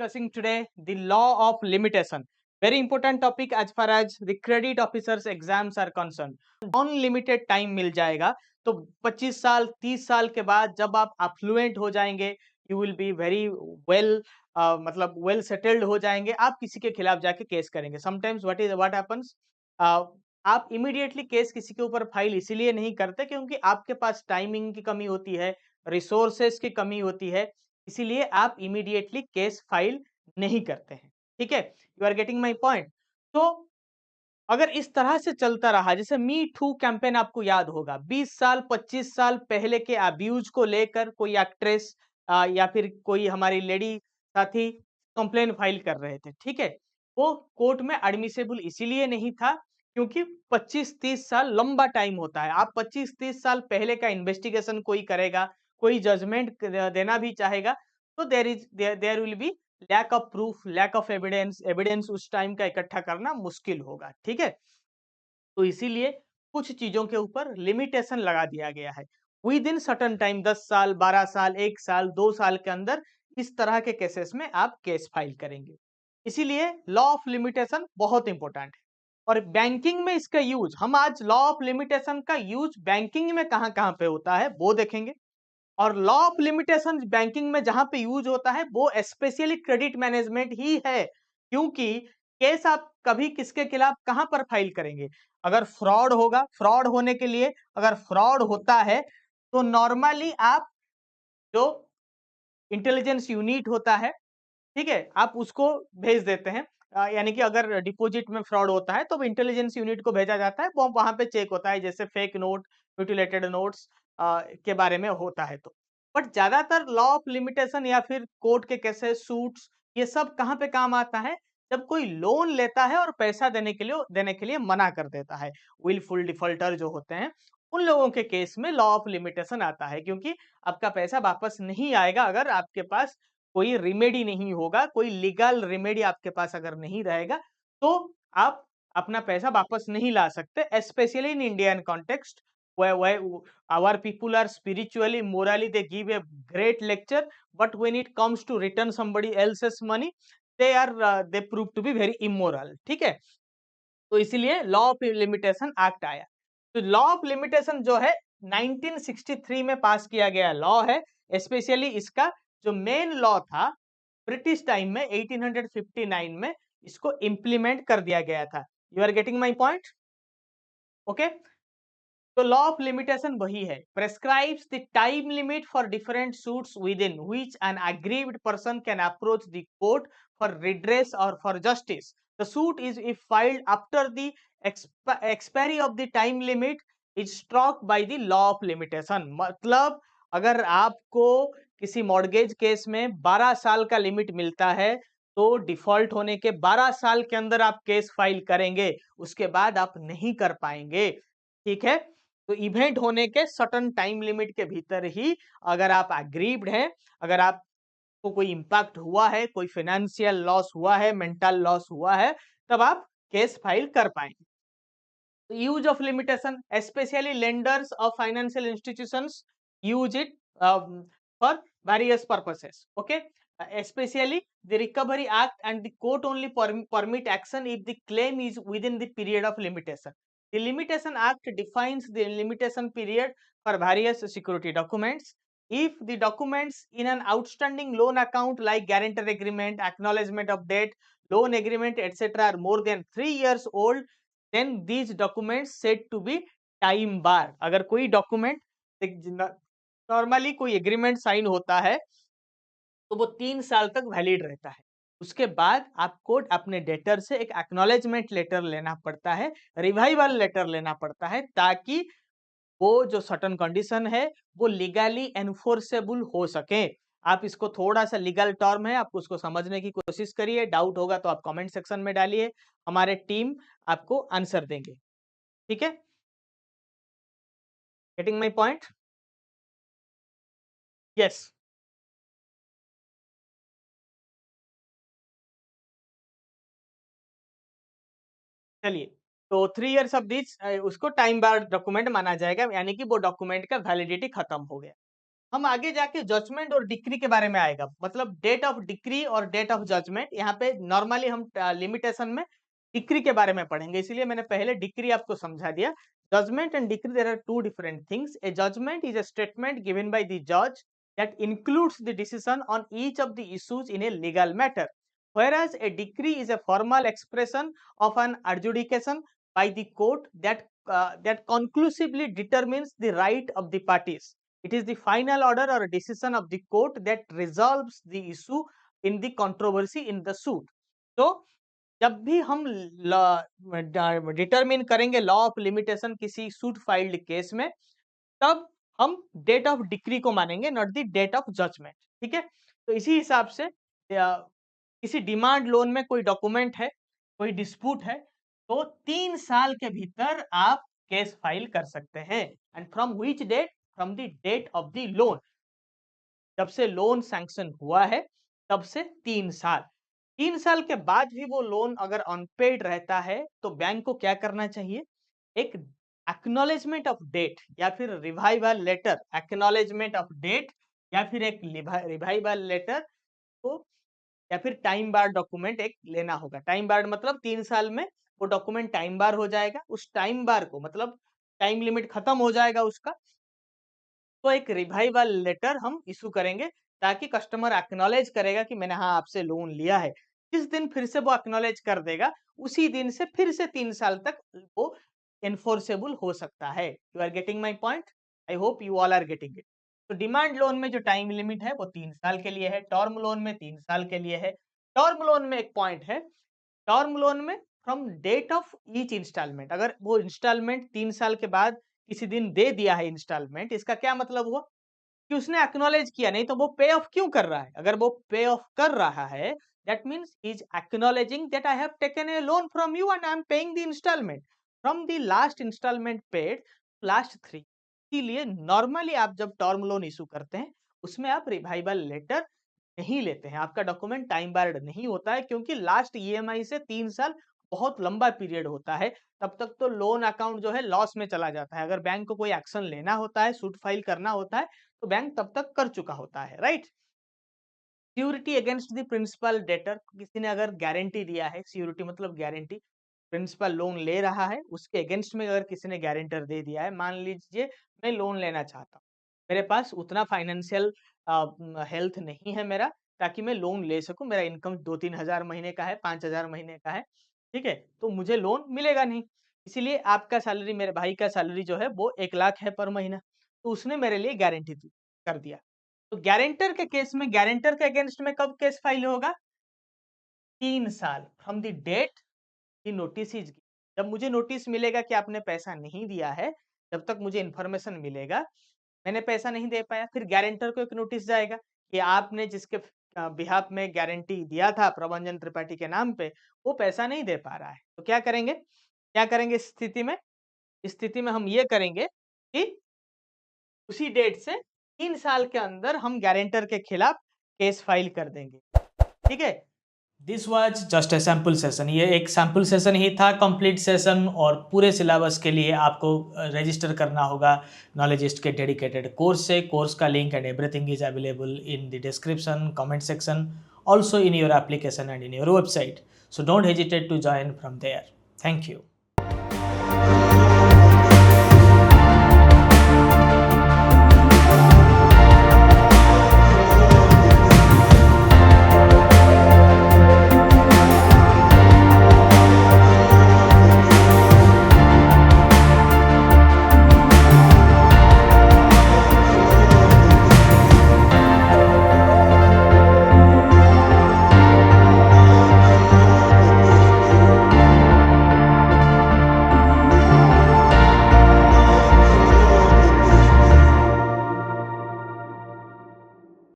discussing today the law of limitation. Very important topic as far as the credit officers exams are concerned. Unlimited time मिल जाएगा तो 25 साल 30 साल के बाद जब आप अफ्लुएंट हो जाएंगे you will be very well मतलब वेल सेटल्ड हो जाएंगे आप किसी के खिलाफ जाके केस करेंगे समटाइम्स व्हाट हैपेंस आप इमीडिएटली केस किसी के ऊपर फाइल इसीलिए नहीं करते क्योंकि आपके पास टाइमिंग की कमी होती है रिसोर्सेस की कमी होती है इसीलिए आप इमीडिएटली केस फाइल नहीं करते हैं ठीक है you are getting my point तो अगर इस तरह से चलता रहा जैसे मी टू कैंपेन आपको याद होगा 20 साल 25 साल पहले के अब्यूज को लेकर कोई एक्ट्रेस या फिर कोई हमारी लेडी साथी कंप्लेन फाइल कर रहे थे ठीक है वो कोर्ट में एडमिसेबल इसीलिए नहीं था क्योंकि 25-30 साल लंबा टाइम होता है आप 25-30 साल पहले का इन्वेस्टिगेशन कोई करेगा कोई जजमेंट देना भी चाहेगा तो there will be lack of proof lack of evidence evidence उस टाइम का इकट्ठा करना मुश्किल होगा ठीक है तो इसीलिए कुछ चीजों के ऊपर लिमिटेशन लगा दिया गया है विद इन सर्टन टाइम 10 साल 12 साल 1 साल 2 साल के अंदर इस तरह के केसेस में आप केस फाइल करेंगे इसीलिए लॉ ऑफ लिमिटेशन बहुत इंपॉर्टेंट है और बैंकिंग में इसका यूज हम आज लॉ ऑफ लिमिटेशन का यूज बैंकिंग में कहां कहां पे होता है वो देखेंगे और लॉ ऑफ लिमिटेशन बैंकिंग में जहां पे यूज होता है वो स्पेशली क्रेडिट मैनेजमेंट ही है क्योंकि केस आप कभी किसके खिलाफ कहां पर फाइल करेंगे अगर फ्रॉड होगा फ्रॉड होने के लिए अगर फ्रॉड होता है तो नॉर्मली आप जो इंटेलिजेंस यूनिट होता है ठीक है आप उसको भेज देते हैं यानी कि अगर डिपॉजिट में फ्रॉड होता है तो इंटेलिजेंस यूनिट को भेजा जाता है वो वहां पे चेक होता है जैसे फेक नोट म्यूटिलेटेड नोट्स के बारे में होता है तो बट ज्यादातर लॉ ऑफ लिमिटेशन या फिर कोर्ट के केसेस सूट्स ये सब कहाँ पे काम आता है जब कोई लोन लेता है और पैसा देने के लिए मना कर देता है विलफुल डिफॉल्टर जो होते हैं उन लोगों के केस में लॉ ऑफ लिमिटेशन आता है क्योंकि आपका पैसा वापस नहीं आएगा अगर आपके पास कोई रिमेडी नहीं होगा कोई लीगल रिमेडी आपके पास अगर नहीं रहेगा तो आप अपना पैसा वापस नहीं ला सकते specially in Indian context where our people are spiritually morally they give a great lecture but when it comes to return somebody else's money they prove to be very immoral ठीक है तो इसीलिए लॉ ऑफ लिमिटेशन एक्ट आया तो law of limitation जो है 1963 में पास किया गया लॉ है स्पेशली इसका जो मेन लॉ था ब्रिटिश टाइम में 1859 में इसको इम्प्लीमेंट कर दिया गया था you are getting my point okay तो लॉ ऑफ लिमिटेशन वही है prescribes the time limit for different suits within which an aggrieved person can approach the court for redress or for justice. The suit is if filed after the expiry of the time limit is struck by the law of limitation. मतलब अगर आपको किसी mortgage case में 12 साल का limit मिलता है तो डिफॉल्ट होने के 12 साल के अंदर आप केस फाइल करेंगे उसके बाद आप नहीं कर पाएंगे ठीक है तो इवेंट होने के सर्टन टाइम लिमिट के भीतर ही अगर आप अग्रीव्ड हैं अगर आपको कोई इंपैक्ट हुआ है कोई फाइनेंशियल लॉस हुआ है मेंटल लॉस हुआ है तब आप केस फाइल कर पाएंगे use of limitation especially lenders of financial institutions use it for various purposes okay especially the recovery act and the court only permit action if the claim is within the period of limitation the limitation act defines the limitation period for various security documents if the documents in an outstanding loan account like guarantor agreement acknowledgement of debt loan agreement etc are more than 3 years old then these documents said to be time bar अगर कोई document normally कोई agreement sign होता है तो वो 3 साल तक valid रहता है उसके बाद आपको अपने डेटर से एक एक्नॉलेजमेंट लेटर लेना पड़ता है रिवाइवल लेटर लेना पड़ता है ताकि वो जो सर्टन कंडीशन है वो लीगली एनफोर्सेबल हो सके आप इसको थोड़ा सा लीगल टर्म है आप उसको समझने की कोशिश करिए डाउट होगा तो आप कमेंट सेक्शन में डालिए हमारे टीम आपको आंसर देंगे ठीक है गेटिंग माय पॉइंट यस चलिए तो 3 इयर्स ऑफ दिस उसको टाइम बार डॉक्यूमेंट माना जाएगा यानी कि वो डॉक्यूमेंट का वैलिडिटी खत्म हो गया हम आगे जाके जजमेंट और डिक्री के बारे में आएगा, मतलब डेट ऑफ डिक्री और डेट ऑफ जजमेंट। यहाँ पे नॉर्मली हम लिमिटेशन में डिक्री के बारे में पढ़ेंगे, इसीलिए मैंने पहले डिक्री आपको समझा दिया। Judgement and decree, there are two different things. A judgement is a statement given by the जज that includes the decision on each of the issues in a legal matter, whereas a decree is a formal expression of an adjudication by the court that conclusively determines the right of the parties. It is the final order or a decision of the court that resolves the issue in the controversy in the suit. तो जब भी हम determine करेंगे law of limitation किसी suit filed case में, तब हम date of decree को मानेंगे, not the date of judgement. ठीक है, तो इसी हिसाब से किसी डिमांड लोन में कोई डॉक्यूमेंट है, कोई डिस्प्यूट है, तो 3 साल के भीतर आप केस फाइल कर सकते हैं। And from which date? From the date of the loan, जब से लोन सैंक्शन हुआ है तब से 3 साल। 3 साल के बाद भी वो लोन अगर अनपेड रहता है तो बैंक को क्या करना चाहिए? एक एक्नॉलेजमेंट ऑफ डेट या फिर revival letter, acknowledgement of debt या फिर एक रिवाइवल लेटर को, या फिर टाइम बार डॉक्यूमेंट एक लेना होगा। टाइम बार मतलब 3 साल में वो डॉक्यूमेंट टाइम बार हो जाएगा। उस टाइम बार को मतलब टाइम लिमिट खत्म हो जाएगा उसका, तो एक रिवाइवल लेटर हम इशू करेंगे ताकि कस्टमर एक्नॉलेज करेगा कि मैंने हाँ आपसे लोन लिया है। जिस दिन फिर से वो एक्नॉलेज कर देगा, उसी दिन से फिर से 3 साल तक वो एनफोर्सेबल हो सकता है। You are getting my point? I hope you all are getting it. तो डिमांड लोन में जो टाइम लिमिट है वो 3 साल के लिए है, टर्म लोन में 3 साल के लिए है। टर्म लोन में एक पॉइंट है, टर्म लोन में from date of each instalment, अगर वो इंस्टॉलमेंट 3 साल के बाद किसी दिन दे दिया है इंस्टॉलमेंट, इसका क्या मतलब हुआ कि उसने एक्नॉलेज किया, नहीं तो वो पे ऑफ क्यों कर रहा है? अगर वो पे ऑफ कर रहा है, that means he is acknowledging that I have taken a loan from you and I am paying the instalment from the last instalment paid last 3। इसीलिए नॉर्मली आप जब टर्म लोन इशू करते हैं उसमें आप रिवाइवल लेटर नहीं लेते हैं, आपका डॉक्यूमेंट टाइम बार्ड नहीं होता है, क्योंकि लास्ट ईएमआई से 3 साल बहुत लंबा पीरियड होता है। तब तक तो लोन अकाउंट जो है लॉस में चला जाता है। अगर बैंक को कोई एक्शन लेना होता है, सूट फाइल करना होता है, तो बैंक तब तक कर चुका होता है, right? Surety against the principal debtor, किसी ने अगर गारंटी दिया है, श्योरिटी मतलब गारंटी, प्रिंसिपल लोन ले रहा है उसके अगेंस्ट में अगर किसी ने गारंटर दे दिया है, मान लीजिए मैं लोन लेना चाहता हूँ, मेरे पास उतना फाइनेंशियल हेल्थ नहीं है मेरा ताकि मैं लोन ले सकूं, मेरा इनकम 2-3 हजार महीने का है, 5,000 महीने का है, ठीक है, तो मुझे लोन मिलेगा नहीं। इसीलिए आपका सैलरी, मेरे भाई का सैलरी जो है वो 1 लाख है पर महीना, तो उसने मेरे लिए गारंटी कर दिया। तो गारंटर के केस में, गारंटर के अगेंस्ट में कब केस फाइल होगा? 3 साल from the date the notice is. जब मुझे नोटिस मिलेगा कि आपने पैसा नहीं दिया है, जब तक मुझे इन्फॉर्मेशन मिलेगा मैंने पैसा नहीं दे पाया, फिर गारंटर को एक नोटिस जाएगा कि आपने जिसके बिहाफ में गारंटी दिया था प्रभंजन त्रिपाठी के नाम पे, वो पैसा नहीं दे पा रहा है। तो क्या करेंगे? क्या करेंगे इस स्थिति में? इस स्थिति में हम ये करेंगे कि उसी डेट से 3 साल के अंदर हम गारंटर के खिलाफ केस फाइल कर देंगे। ठीक है? This was just a sample session. ये एक सैम्पल सेशन ही था, कंप्लीट सेशन, और पूरे सिलेबस के लिए आपको रजिस्टर करना होगा नॉलेजिस्ट के डेडिकेटेड कोर्स से। कोर्स का link and everything is available in the description, comment section, also in your application and in your website. So don't hesitate to join from there. Thank you.